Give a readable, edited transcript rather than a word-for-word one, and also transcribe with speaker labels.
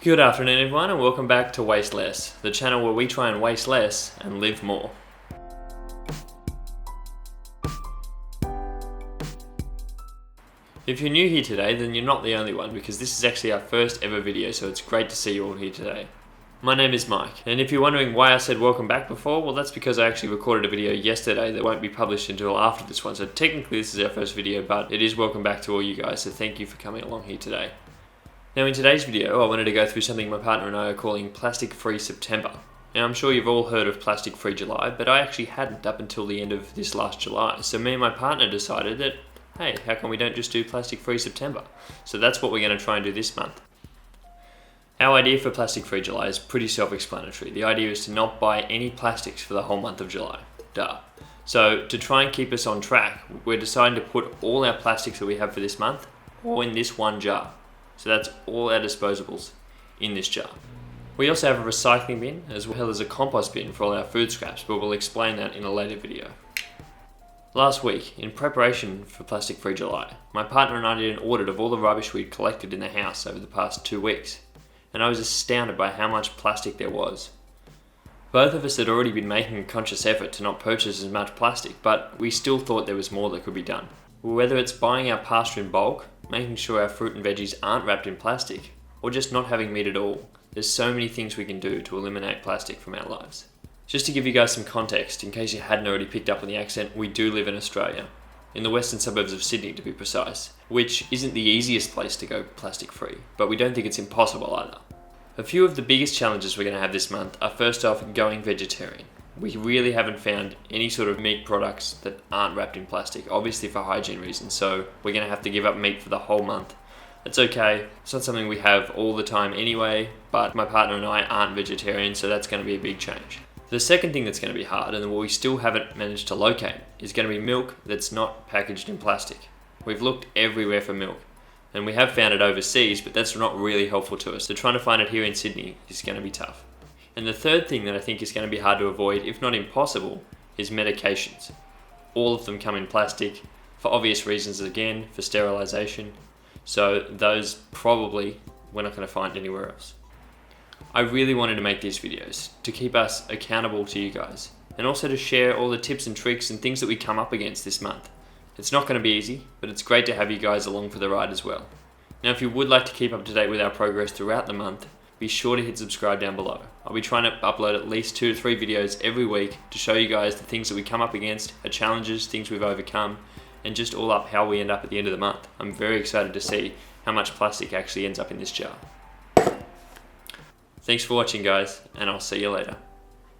Speaker 1: Good afternoon everyone and welcome back to Waste Less, the channel where we try and waste less and live more. If you're new here today, then you're not the only one because this is actually our first ever video, so it's great to see you all here today. My name is Mike, and if you're wondering why I said welcome back before, well that's because I actually recorded a video yesterday that won't be published until after this one, so technically this is our first video, but it is welcome back to all you guys, so thank you for coming along here today. Now in today's video, I wanted to go through something my partner and I are calling Plastic Free September. Now I'm sure you've all heard of Plastic Free July, but I actually hadn't up until the end of this last July. So me and my partner decided that, hey, how come we don't just do Plastic Free September? So that's what we're going to try and do this month. Our idea for Plastic Free July is pretty self-explanatory. The idea is to not buy any plastics for the whole month of July. Duh. So to try and keep us on track, we're deciding to put all our plastics that we have for this month all in this one jar. So that's all our disposables in this jar. We also have a recycling bin as well as a compost bin for all our food scraps, but we'll explain that in a later video. Last week, in preparation for Plastic Free July, my partner and I did an audit of all the rubbish we'd collected in the house over the past 2 weeks, and I was astounded by how much plastic there was. Both of us had already been making a conscious effort to not purchase as much plastic, but we still thought there was more that could be done. Whether it's buying our pasta in bulk, making sure our fruit and veggies aren't wrapped in plastic, or just not having meat at all, there's so many things we can do to eliminate plastic from our lives. Just to give you guys some context, in case you hadn't already picked up on the accent, we do live in Australia, in the western suburbs of Sydney to be precise, which isn't the easiest place to go plastic free, but we don't think it's impossible either. A few of the biggest challenges we're going to have this month are first off going vegetarian. We really haven't found any sort of meat products that aren't wrapped in plastic, obviously for hygiene reasons, so we're going to have to give up meat for the whole month. It's okay, it's not something we have all the time anyway, but my partner and I aren't vegetarian, so that's going to be a big change. The second thing that's going to be hard, and what we still haven't managed to locate, is going to be milk that's not packaged in plastic. We've looked everywhere for milk, and we have found it overseas, but that's not really helpful to us, so trying to find it here in Sydney is going to be tough. And the third thing that I think is going to be hard to avoid, if not impossible, is medications. All of them come in plastic, for obvious reasons again, for sterilisation, so those probably we're not going to find anywhere else. I really wanted to make these videos to keep us accountable to you guys, and also to share all the tips and tricks and things that we come up against this month. It's not going to be easy, but it's great to have you guys along for the ride as well. Now if you would like to keep up to date with our progress throughout the month, be sure to hit subscribe down below. I'll be trying to upload at least 2 to 3 videos every week to show you guys the things that we come up against, our challenges, things we've overcome, and just all up how we end up at the end of the month. I'm very excited to see how much plastic actually ends up in this jar. Thanks for watching guys, and I'll see you later.